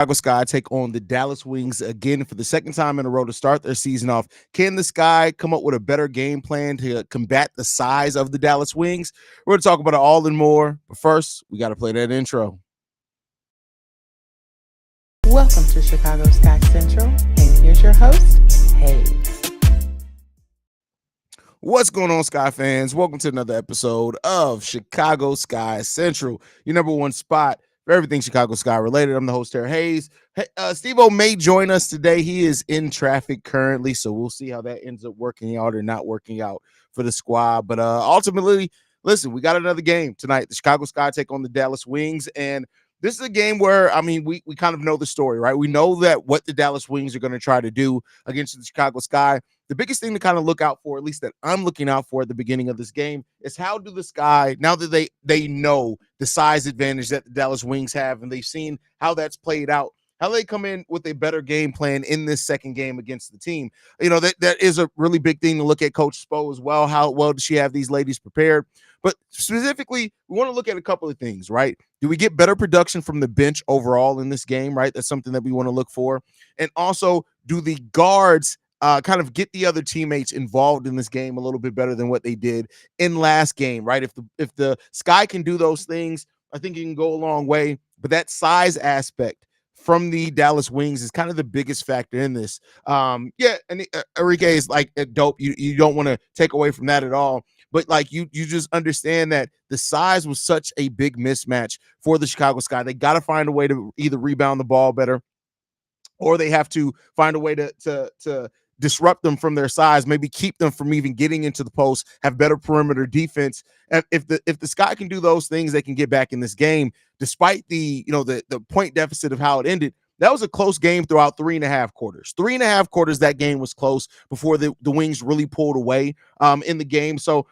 Chicago Sky take on the Dallas Wings again for the second time in a row to start their season off. Can the Sky come up with a better game plan to combat the size of the Dallas Wings? We're going to talk about it all and more. But first, we got to play that intro. Welcome to Chicago Sky Central, and here's your host, Haize. What's going on, Sky fans? Welcome to another episode of Chicago Sky Central, your number one spot for everything Chicago Sky related. I'm the host here, Haize. Hey, Stevo may join us today. He is in traffic currently, so we'll see how that ends up working out or not working out for the squad. But ultimately, listen, we got another game tonight. The Chicago Sky take on the Dallas Wings, and this is a game where, I mean, we kind of know the story, right? We know that what the Dallas Wings are going to try to do against the Chicago Sky. The biggest thing to kind of look out for, at least that I'm looking out for at the beginning of this game, is how do the Sky, now that they know the size advantage that the Dallas Wings have, and they've seen how that's played out, how they come in with a better game plan in this second game against the team. You know, that is a really big thing to look at Coach Spo as well. How well does she have these ladies prepared? But specifically, we want to look at a couple of things, right? Do we get better production from the bench overall in this game, right? That's something that we want to look for. And also, do the guards kind of get the other teammates involved in this game a little bit better than what they did in last game, right? If the Sky can do those things, I think it can go a long way. But that size aspect from the Dallas Wings is kind of the biggest factor in this. Yeah, and Enrique is like dope. You don't want to take away from that at all. But like you just understand that the size was such a big mismatch for the Chicago Sky. They got to find a way to either rebound the ball better, or they have to find a way to disrupt them from their size, maybe keep them from even getting into the post, have better perimeter defense. If the Sky can do those things, they can get back in this game, despite the point deficit of how it ended. That was a close game throughout 3.5 quarters. 3.5 quarters, that game was close before the Wings really pulled away in the game. So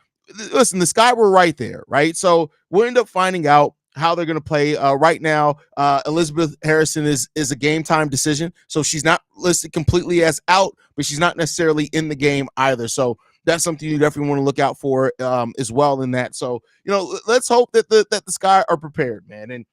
listen, the Sky were right there, right? So we'll end up finding out how they're going to play. Right now, Elizabeth Harrison is a game time decision, so she's not listed completely as out, but she's not necessarily in the game either. So that's something you definitely want to look out for as well in that. So let's hope that the Sky are prepared, man. And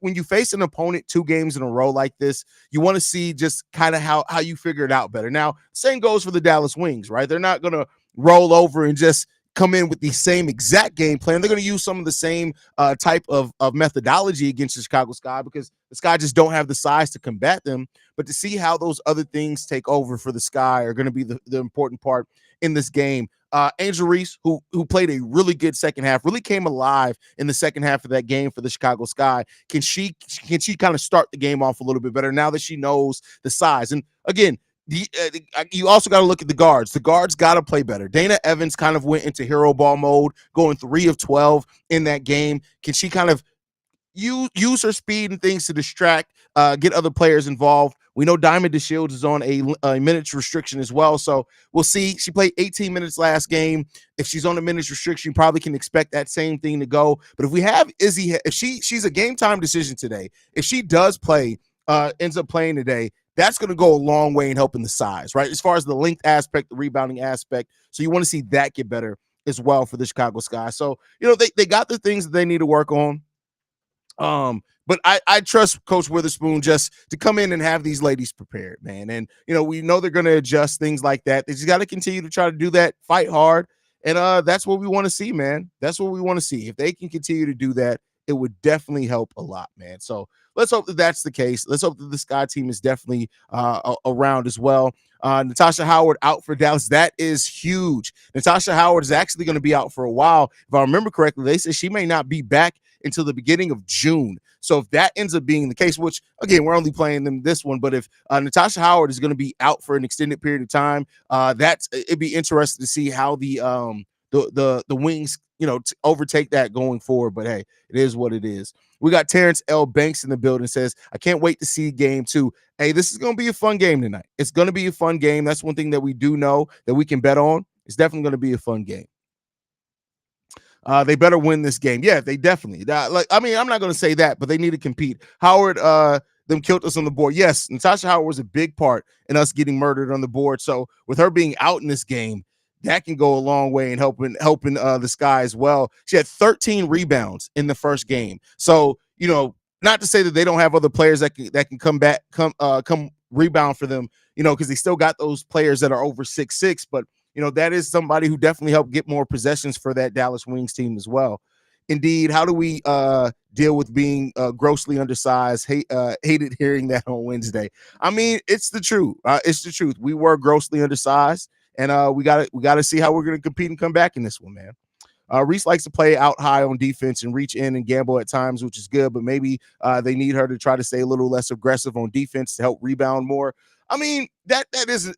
when you face an opponent 2 games in a row like this, you want to see just kind of how you figure it out better. Now, same goes for the Dallas Wings, right? They're not going to roll over and just come in with the same exact game plan. They're going to use some of the same type of methodology against the Chicago Sky, because the Sky just don't have the size to combat them. But to see how those other things take over for the Sky are going to be the important part in this game. Angel Reese, who played a really good second half, really came alive in the second half of that game for the Chicago Sky. Can she kind of start the game off a little bit better now that she knows the size? And again, you also got to look at the guards. The guards got to play better. Dana Evans kind of went into hero ball mode, going 3 of 12 in that game. Can she kind of use her speed and things to distract, get other players involved? We know Diamond DeShields is on a minutes restriction as well, so we'll see. She played 18 minutes last game. If she's on a minutes restriction, you probably can expect that same thing to go. But if we have Izzy, if she's a game time decision today, if she does play, ends up playing today, that's going to go a long way in helping the size, right? As far as the length aspect, the rebounding aspect. So you want to see that get better as well for the Chicago Sky. So, they got the things that they need to work on. But I trust Coach Witherspoon just to come in and have these ladies prepared, man. And, we know they're going to adjust things like that. They just got to continue to try to do that, fight hard. And that's what we want to see, man. That's what we want to see. If they can continue to do that, it would definitely help a lot, man. So let's hope that that's the case. Let's hope that the Sky team is definitely around as well. Natasha Howard out for Dallas. That is huge. Natasha Howard is actually going to be out for a while. If I remember correctly, they said she may not be back until the beginning of June. So if that ends up being the case, which again, we're only playing them this one, but if Natasha Howard is going to be out for an extended period of time, it'd be interesting to see how the Wings, overtake that going forward. But hey, it is what it is. We got Terrence L. Banks in the building, says, I can't wait to see game 2. Hey, this is going to be a fun game tonight. It's going to be a fun game. That's one thing that we do know that we can bet on. It's definitely going to be a fun game. They better win this game. Yeah, they definitely. I'm not going to say that, but they need to compete. Howard, them killed us on the board. Yes, Natasha Howard was a big part in us getting murdered on the board. So with her being out in this game, that can go a long way in helping the Sky as well. She had 13 rebounds in the first game. So, not to say that they don't have other players that can come back, come rebound for them, because they still got those players that are over 6'6", but that is somebody who definitely helped get more possessions for that Dallas Wings team as well. Indeed, how do we deal with being grossly undersized? Hated hearing that on Wednesday. I mean, it's the truth. It's the truth. We were grossly undersized, and we gotta see how we're gonna compete and come back in this one, man. Reese likes to play out high on defense and reach in and gamble at times, which is good, but maybe they need her to try to stay a little less aggressive on defense to help rebound more. I mean, that is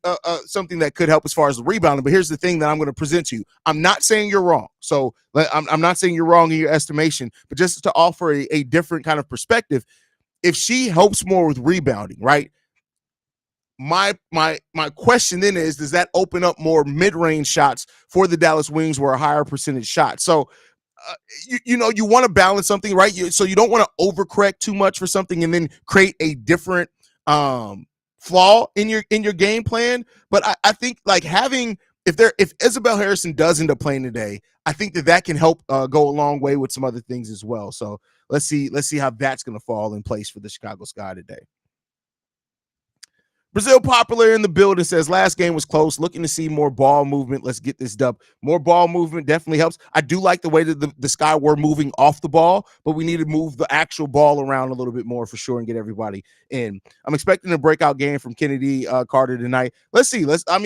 something that could help as far as the rebounding, but here's the thing that I'm going to present to you. I'm not saying you're wrong. So I'm not saying you're wrong in your estimation, but just to offer a different kind of perspective, if she helps more with rebounding, right? My question then is, does that open up more mid-range shots for the Dallas Wings where a higher percentage shot? So uh, you want to balance something, right? So you don't want to overcorrect too much for something and then create a different flaw in your game plan. But I think like having, if Isabel Harrison does end up playing today, I think that can help go a long way with some other things as well. So let's see how that's going to fall in place for the Chicago Sky today. Brazil Popular in the building says last game was close. Looking to see more ball movement. Let's get this dub. More ball movement definitely helps. I do like the way that the Sky were moving off the ball, but we need to move the actual ball around a little bit more for sure and get everybody in. I'm expecting a breakout game from Kennedy Carter tonight. Let's see.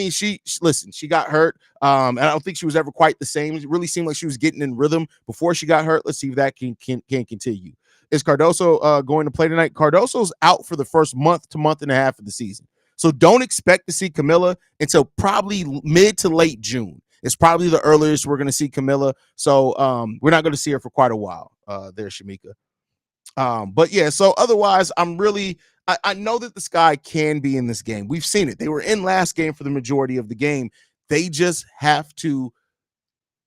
She got hurt. And I don't think she was ever quite the same. It really seemed like she was getting in rhythm before she got hurt. Let's see if that can continue. Is Cardoso going to play tonight? Cardoso's out for the first month to month and a half of the season. So don't expect to see Camilla until probably mid to late June. It's probably the earliest we're going to see Camilla. So we're not going to see her for quite a while there, Shamika. But yeah, so otherwise, I know that the Sky can be in this game. We've seen it. They were in last game for the majority of the game. They just have to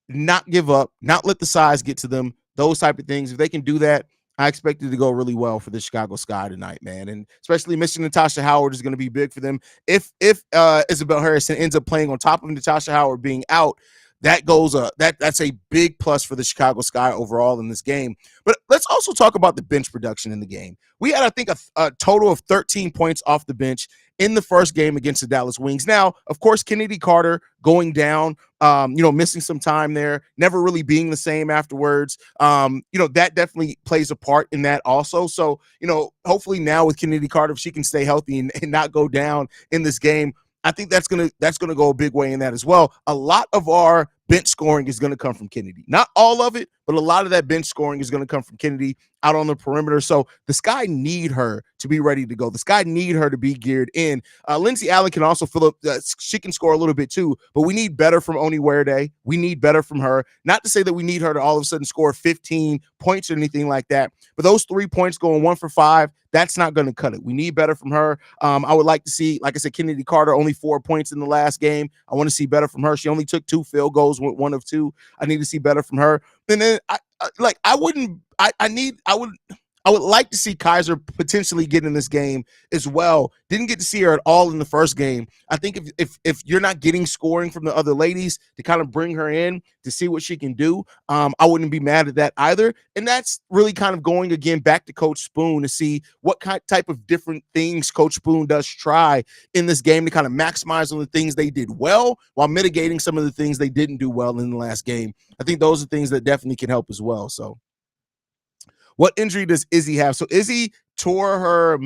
not give up, not let the size get to them, those type of things. If they can do that, I expect it to go really well for the Chicago Sky tonight, man. And especially missing Natasha Howard is going to be big for them. If Isabel Harrison ends up playing on top of Natasha Howard being out, that's a big plus for the Chicago Sky overall in this game. But let's also talk about the bench production in the game. We had, I think, a total of 13 points off the bench in the first game against the Dallas Wings. Now, of course, Kennedy Carter going down, missing some time there, never really being the same afterwards. That definitely plays a part in that also. So, hopefully now with Kennedy Carter, if she can stay healthy and not go down in this game, I think that's gonna go a big way in that as well. A lot of our bench scoring is going to come from Kennedy. Not all of it, but a lot of that bench scoring is going to come from Kennedy out on the perimeter. So the Sky need her to be ready to go. The Sky need her to be geared in. Lindsay Allen can also fill up. She can score a little bit too, but we need better from Oni Weirday. We need better from her. Not to say that we need her to all of a sudden score 15 points or anything like that, but those 3 points going 1 for 5, that's not going to cut it. We need better from her. I would like to see, like I said, Kennedy Carter only 4 points in the last game. I want to see better from her. She only took 2 field goals, with 1 of 2. I need to see better from her. And then I would like to see Kaiser potentially get in this game as well. Didn't get to see her at all in the first game. I think if you're not getting scoring from the other ladies to kind of bring her in to see what she can do, I wouldn't be mad at that either. And that's really kind of going again back to Coach Spoon to see what type of different things Coach Spoon does try in this game to kind of maximize on the things they did well while mitigating some of the things they didn't do well in the last game. I think those are things that definitely can help as well. So what injury does Izzy have? So Izzy tore her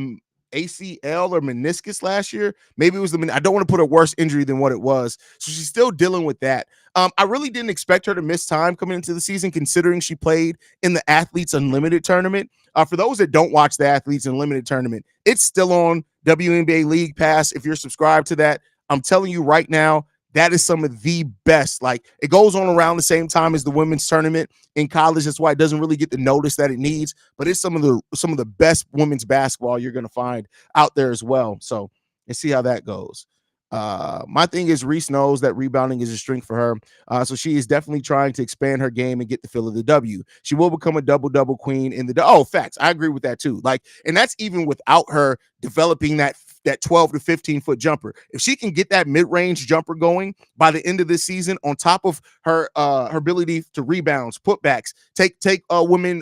ACL or meniscus last year. Maybe it was I don't want to put a worse injury than what it was. So she's still dealing with that. I really didn't expect her to miss time coming into the season, considering she played in the Athletes Unlimited tournament. For those that don't watch the Athletes Unlimited tournament, it's still on WNBA League Pass. If you're subscribed to that, I'm telling you right now, that is some of the best. Like, it goes on around the same time as the women's tournament in college. That's why it doesn't really get the notice that it needs. But it's some of the best women's basketball you're going to find out there as well. So let's see how that goes. My thing is, Reese knows that rebounding is a strength for her. So she is definitely trying to expand her game and get the feel of the W. She will become a double-double queen in the facts. I agree with that too. Like, and that's even without her developing that 12 to 15 foot jumper. If she can get that mid-range jumper going by the end of this season, on top of her ability to rebounds, putbacks, take women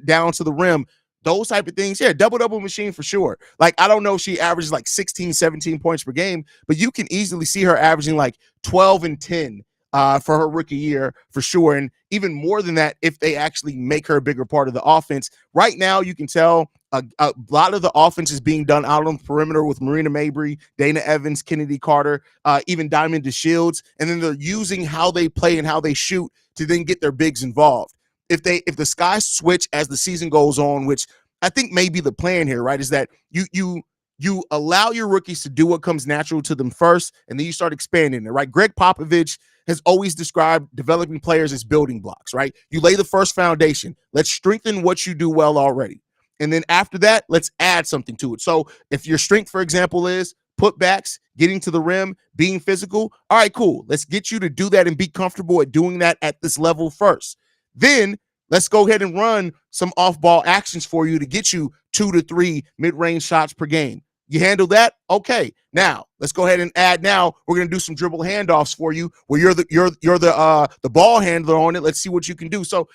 down to the rim, those type of things, yeah, double machine for sure. Like, I don't know if she averages like 16, 17 points per game, but you can easily see her averaging like 12 and 10 for her rookie year for sure. And even more than that, if they actually make her a bigger part of the offense. Right now, you can tell a lot of the offense is being done out on the perimeter with Marina Mabry, Dana Evans, Kennedy Carter, even Diamond DeShields. And then they're using how they play and how they shoot to then get their bigs involved. If the skies switch as the season goes on, which I think may be the plan here, right, is that you allow your rookies to do what comes natural to them first, and then you start expanding it, right? Greg Popovich has always described developing players as building blocks, right? You lay the first foundation. Let's strengthen what you do well already. And then after that, let's add something to it. So if your strength, for example, is putbacks, getting to the rim, being physical, all right, cool. Let's get you to do that and be comfortable at doing that at this level first. Then let's go ahead and run some off-ball actions for you to get you 2 to 3 mid-range shots per game. You handle that? Okay. Now let's go ahead and add. Now we're gonna do some dribble handoffs for you, where you're the ball handler on it. Let's see what you can do. So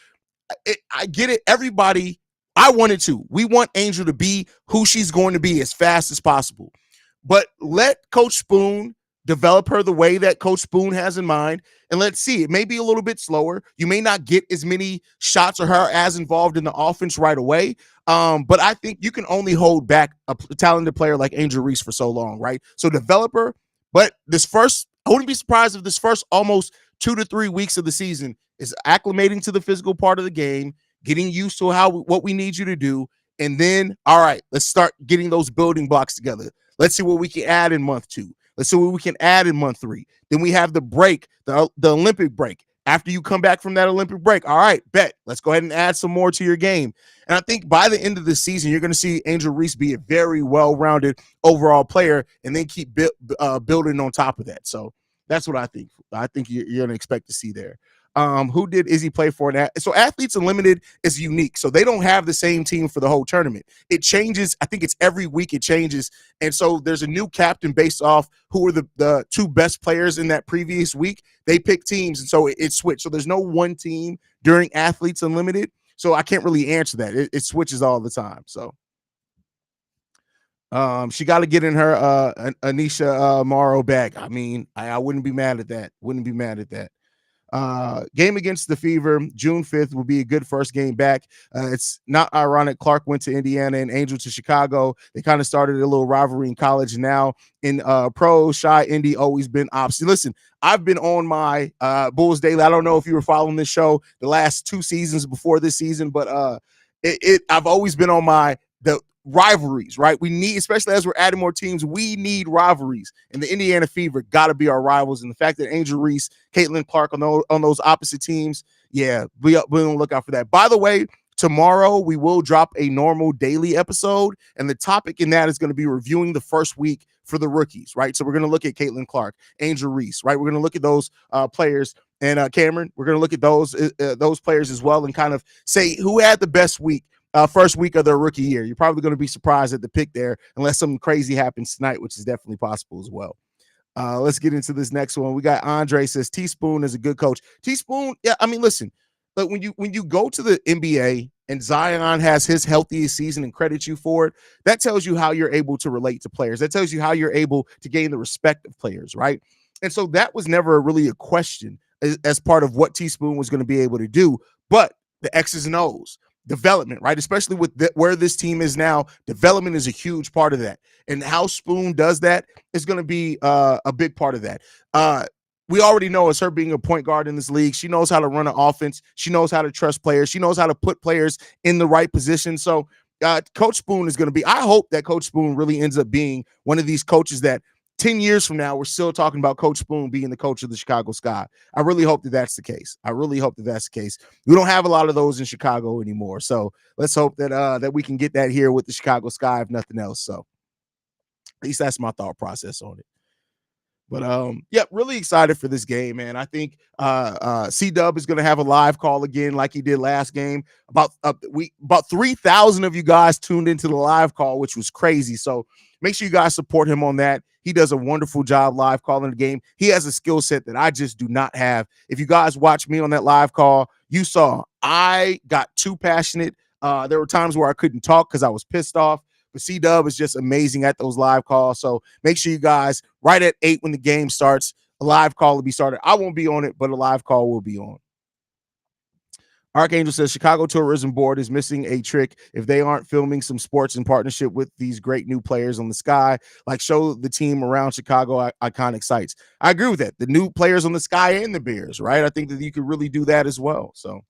I get it. Everybody, I wanted to. We want Angel to be who she's going to be as fast as possible. But let Coach Spoon develop her the way that Coach Spoon has in mind. And let's see, it may be a little bit slower. You may not get as many shots or her as involved in the offense right away. But I think you can only hold back a talented player like Angel Reese for so long, right? So develop her. But I wouldn't be surprised if this first almost 2 to 3 weeks of the season is acclimating to the physical part of the game, getting used to what we need you to do. And then, all right, let's start getting those building blocks together. Let's see what we can add in month 2. Let's see what we can add in month 3. Then we have the break, the Olympic break. After you come back from that Olympic break, all right, bet. Let's go ahead and add some more to your game. And I think by the end of the season, you're going to see Angel Reese be a very well-rounded overall player, and then keep building on top of that. So that's what I think. I think you're going to expect to see there. Who did Izzy play for? So Athletes Unlimited is unique. So they don't have the same team for the whole tournament. It changes. I think it's every week it changes. And so there's a new captain based off who were the 2 best players in that previous week. They pick teams, and so it switched. So there's no one team during Athletes Unlimited. So I can't really answer that. It switches all the time. So she got to get in her Anisha Morrow back. I mean, I wouldn't be mad at that. Wouldn't be mad at that. Game against the Fever, June 5th, will be a good first game back. It's not ironic. Clark went to Indiana and Angel to Chicago. They kind of started a little rivalry in college. And now in pro, Shy, Indy always been opposite. Listen, I've been on my Bulls Daily. I don't know if you were following this show the last 2 seasons before this season, but I've always been on the rivalries, right? We need, especially as we're adding more teams, we need rivalries. And the Indiana Fever got to be our rivals. And the fact that Angel Reese, Caitlin Clark on those opposite teams, yeah, we're going to look out for that. By the way, tomorrow we will drop a normal daily episode, and the topic in that is going to be reviewing the first week for the rookies, right? So we're going to look at Caitlin Clark, Angel Reese, right? We're going to look at those players. And Cameron, we're going to look at those players as well and kind of say who had the best week. First week of their rookie year. You're probably going to be surprised at the pick there unless something crazy happens tonight, which is definitely possible as well. Let's get into this next one. We got Andre says Teaspoon is a good coach. Teaspoon, yeah, I mean, listen, but when you go to the NBA and Zion has his healthiest season and credits you for it, that tells you how you're able to relate to players. That tells you how you're able to gain the respect of players, right? And so that was never really a question as part of what Teaspoon was going to be able to do, but the X's and O's. Development, right? Especially with where this team is now, development is a huge part of that. And how Spoon does that is going to be a big part of that. We already know it's her being a point guard in this league. She knows how to run an offense. She knows how to trust players. She knows how to put players in the right position. So Coach Spoon is going to be, I hope that Coach Spoon really ends up being one of these coaches that 10 years from now, we're still talking about Coach Spoon being the coach of the Chicago Sky. I really hope that that's the case. I really hope that that's the case. We don't have a lot of those in Chicago anymore. So let's hope that we can get that here with the Chicago Sky, if nothing else. So at least that's my thought process on it. But yeah, really excited for this game, man. I think C-Dub is going to have a live call again like he did last game. About 3,000 of you guys tuned into the live call, which was crazy. So make sure you guys support him on that. He does a wonderful job live calling the game. He has a skill set that I just do not have. If you guys watch me on that live call, you saw I got too passionate There were times where I couldn't talk because I was pissed off. But C Dub is just amazing at those live calls. So make sure you guys, right at 8 when the game starts, a live call will be started. I won't be on it, but a live call will be on. Archangel says Chicago Tourism Board is missing a trick if they aren't filming some sports in partnership with these great new players on the sky, like show the team around Chicago iconic sites. I agree with that. The new players on the sky and the Bears, right? I think that you could really do that as well. So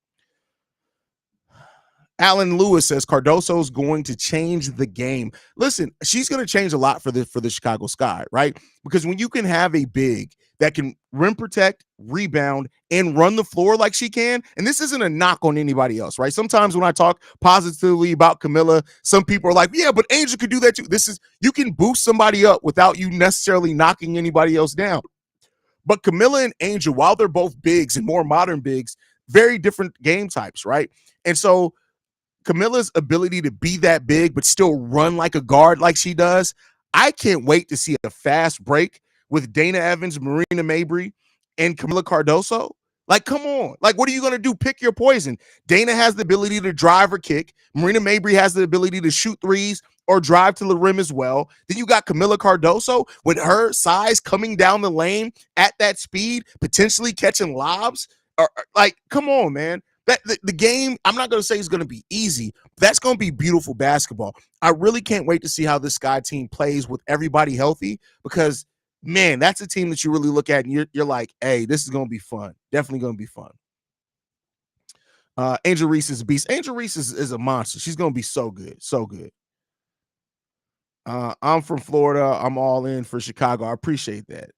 Alan Lewis says Cardoso's going to change the game. Listen, she's going to change a lot for the Chicago Sky, right? Because when you can have a big that can rim protect, rebound, and run the floor like she can, and this isn't a knock on anybody else, right? Sometimes when I talk positively about Camilla, some people are like, yeah, but Angel could do that too. This is, you can boost somebody up without you necessarily knocking anybody else down. But Camilla and Angel, while they're both bigs and more modern bigs, very different game types, right? And so Camilla's ability to be that big but still run like a guard like she does, I can't wait to see a fast break with Dana Evans, Marina Mabry, and Camilla Cardoso. Like, come on. Like, what are you going to do? Pick your poison. Dana has the ability to drive or kick. Marina Mabry has the ability to shoot threes or drive to the rim as well. Then you got Camilla Cardoso with her size coming down the lane at that speed, potentially catching lobs. Like, come on, man. That the game, I'm not going to say it's going to be easy. That's going to be beautiful basketball. I really can't wait to see how this Sky team plays with everybody healthy because, man, that's a team that you really look at and you're like, hey, this is going to be fun. Definitely going to be fun. Angel Reese is a beast. Angel Reese is a monster. She's going to be so good. So good. I'm from Florida. I'm all in for Chicago. I appreciate that.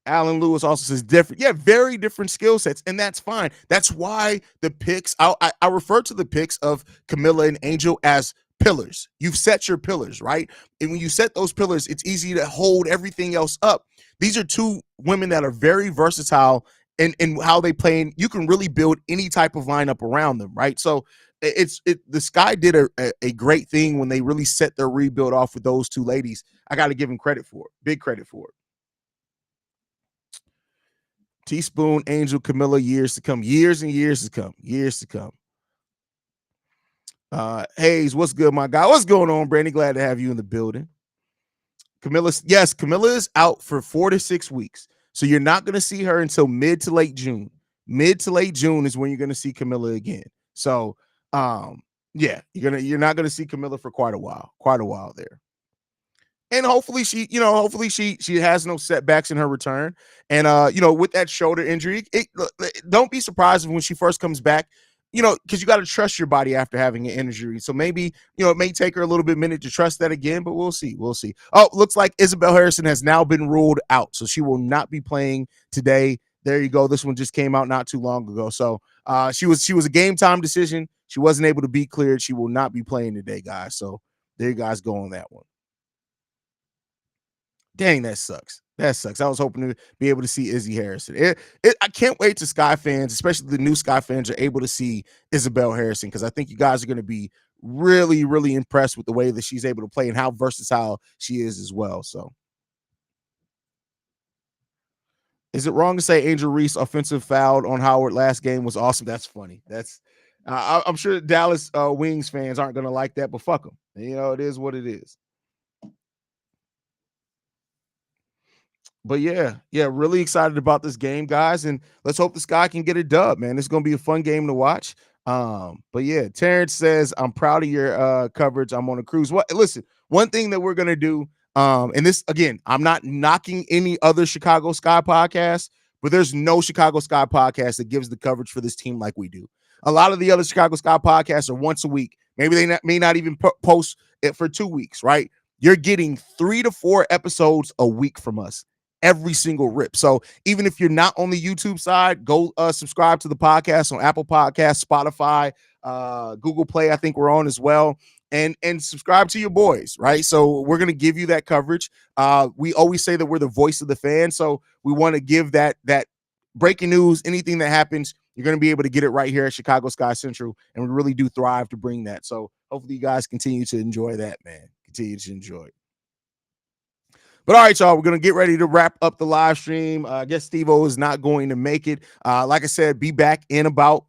Alan Lewis also says different, yeah, very different skill sets, and that's fine. That's why the picks, I refer to the picks of Camilla and Angel as pillars. You've set your pillars, right? And when you set those pillars, it's easy to hold everything else up. These are two women that are very versatile in how they play, and you can really build any type of lineup around them, right? So the Sky did a great thing when they really set their rebuild off with those two ladies. I got to give them credit for it, big credit for it. Teaspoon, Angel, Camilla, years to come, years and years to come, years to come. Haize, what's good, my guy? What's going on, Brandy? Glad to have you in the building. Camilla is out for 4 to 6 weeks. So you're not going to see her until mid to late June. Mid to late June is when you're going to see Camilla again. So, yeah, you're not going to see Camilla for quite a while there. And hopefully she has no setbacks in her return. And with that shoulder injury, don't be surprised when she first comes back, because you got to trust your body after having an injury. So maybe, it may take her a little bit minute to trust that again, but we'll see. We'll see. Oh, looks like Isabel Harrison has now been ruled out. So she will not be playing today. There you go. This one just came out not too long ago. So she was a game time decision. She wasn't able to be cleared. She will not be playing today, guys. So there you guys go on that one. Dang, that sucks. That sucks. I was hoping to be able to see Izzy Harrison. I can't wait to Sky fans, especially the new Sky fans, are able to see Isabel Harrison, because I think you guys are going to be really, really impressed with the way that she's able to play and how versatile she is as well. So, is it wrong to say Angel Reese offensive fouled on Howard last game was awesome? That's funny. That's I'm sure Dallas Wings fans aren't going to like that, but fuck them. It is what it is. But yeah, really excited about this game, guys, and let's hope the Sky can get a dub, man. It's gonna be a fun game to watch. But yeah, Terrence says, I'm proud of your coverage. I'm on a cruise. Listen, one thing that we're gonna do, and this again, I'm not knocking any other Chicago Sky podcast, but there's no Chicago Sky podcast that gives the coverage for this team like we do. A lot of the other Chicago Sky podcasts are once a week. Maybe they may not even post it for 2 weeks, right? You're getting 3 to 4 episodes a week from us. Every single rip. So even if you're not on the YouTube side, go subscribe to the podcast on Apple Podcasts, Spotify, Google Play. I think we're on as well. And subscribe to your boys, right? So we're going to give you that coverage. We always say that we're the voice of the fan. So we want to give that breaking news, anything that happens, you're going to be able to get it right here at Chicago Sky Central. And we really do thrive to bring that. So hopefully you guys continue to enjoy that, man. Continue to enjoy it. But all right, y'all, we're going to get ready to wrap up the live stream. I guess Stevo is not going to make it. Like I said, be back in about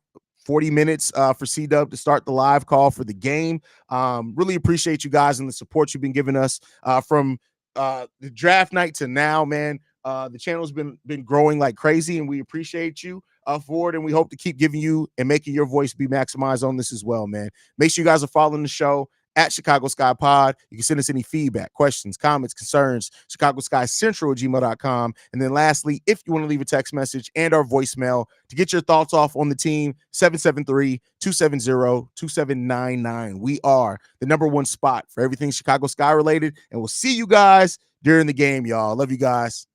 40 minutes for C-Dub to start the live call for the game. Really appreciate you guys and the support you've been giving us from the draft night to now, man. The channel's been growing like crazy, and we appreciate you for it. And we hope to keep giving you and making your voice be maximized on this as well, man. Make sure you guys are following the show at Chicago Sky Pod. You can send us any feedback, questions, comments, concerns, Chicago Sky Central at gmail.com. And then lastly, if you want to leave a text message and our voicemail to get your thoughts off on the team, 773-270-2799. We are the number one spot for everything Chicago Sky related, and we'll see you guys during the game, y'all. Love you guys.